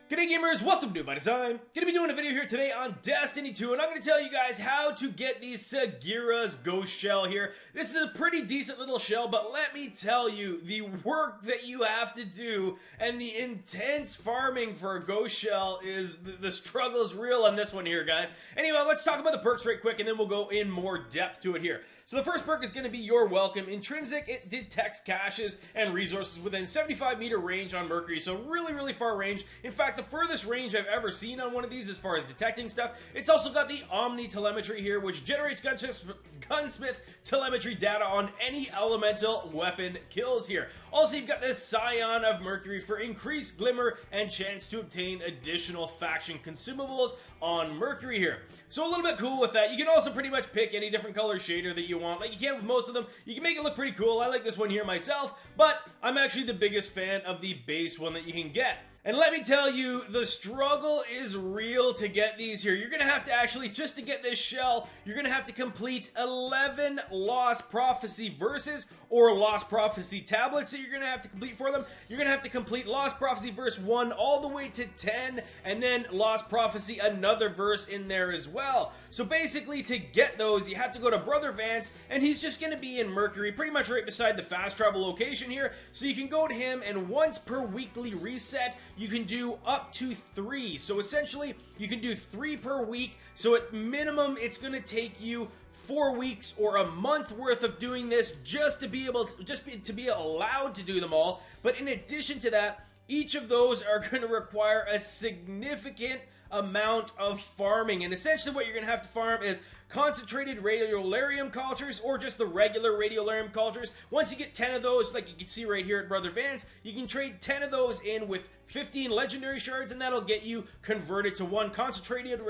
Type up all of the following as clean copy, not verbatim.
G'day gamers, welcome to By Design. Gonna be doing a video here today on Destiny 2, and I'm gonna tell you guys how to get the Sagira's Ghost Shell here. This is a pretty decent little shell, but let me tell you, the work that you have to do and the intense farming for a Ghost Shell is, the struggle is real on this one here, guys. Anyway, let's talk about the perks right quick, and then we'll go in more depth to it here. So the first perk is going to be Your Welcome. Intrinsic, it detects caches and resources within 75-meter range on Mercury, so really far range. In fact, the furthest range I've ever seen on one of these as far as detecting stuff. It's also got the Omni telemetry here, which generates gunsmith telemetry data on any elemental weapon kills here. Also, you've got this Scion of Mercury for increased glimmer and chance to obtain additional faction consumables on Mercury here. So a little bit cool with that. You can also pretty much pick any different color shader that you want. Like you can with most of them. You can make it look pretty cool. I like this one here myself, but I'm actually the biggest fan of the base one that you can get. And let me tell you, the struggle is real to get these here. You're going to have to actually, just to get this shell, you're going to have to complete 11 Lost Prophecy verses or Lost Prophecy tablets that you're going to have to complete for them. You're going to have to complete Lost Prophecy verse 1 all the way to 10, and then Lost Prophecy another verse in there as well. So basically, to get those, you have to go to Brother Vance, and he's just going to be in Mercury, pretty much right beside the fast travel location here. So you can go to him, and once per weekly reset, you can do up to 3. So essentially, you can do 3 per week. So at minimum, it's going to take you 4 weeks or a month worth of doing this just to be able to, to be allowed to do them all. But in addition to that, each of those are going to require a significant amount of farming, and essentially what you're going to have to farm is concentrated radiolarium cultures or just the regular radiolarium cultures. Once you get 10 of those, like you can see right here at Brother Vance, you can trade 10 of those in with 15 legendary shards, and that'll get you converted to one concentrated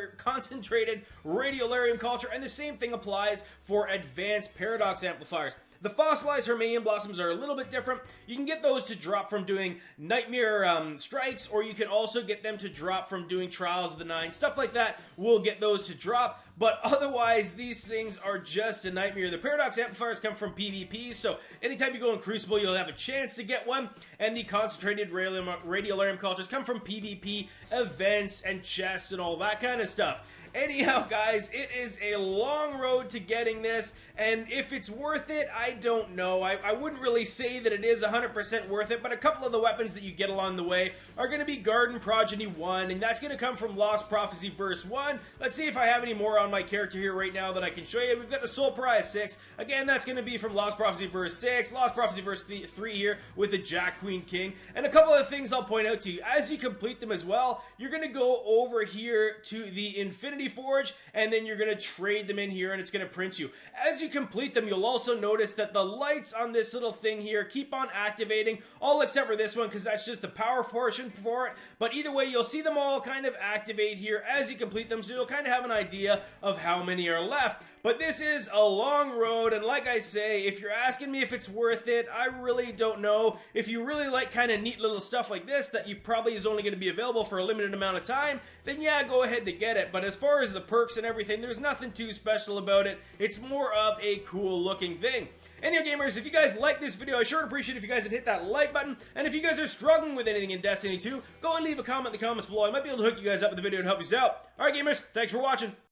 radiolarium culture. And the same thing applies for advanced paradox amplifiers. The fossilized Hermanium blossoms are a little bit different. You can get those to drop from doing Nightmare strikes, or you can also get them to drop from doing Trials of the Nine. Stuff like that will get those to drop, but otherwise these things are just a nightmare. The paradox amplifiers come from PvP, so anytime you go in Crucible, you'll have a chance to get one, and the concentrated radiolarium cultures come from PvP events and chests and all that kind of stuff. Anyhow, guys, it is a long road to getting this, and if it's worth it, I don't know. I wouldn't really say that it is 100% worth it, but a couple of the weapons that you get along the way are going to be Garden Progeny 1, and that's going to come from Lost Prophecy Verse 1. Let's see if I have any more on my character here right now that I can show you. We've got the Soul Pariah 6. Again, that's going to be from Lost Prophecy Verse 6, Lost Prophecy Verse 3 here with the Jack Queen King, and a couple of things I'll point out to you. As you complete them as well, you're going to go over here to the Infinity Forge, and then you're going to trade them in here, and it's going to print you. As you complete them, you'll also notice that the lights on this little thing here keep on activating, all except for this one, because that's just the power portion for it. But either way, you'll see them all kind of activate here as you complete them, so you'll kind of have an idea of how many are left. But this is a long road, and like I say, if you're asking me if it's worth it, I really don't know. If you really like kind of neat little stuff like this that you probably is only going to be available for a limited amount of time, then yeah, go ahead to get it. But as far as the perks and everything, there's nothing too special about it. It's more of a cool looking thing. Anyhow, gamers, if you guys like this video, I sure appreciate it if you guys would hit that like button. And if you guys are struggling with anything in Destiny 2, go and leave a comment in the comments below. I might be able to hook you guys up with the video to help you out. Alright, gamers, thanks for watching.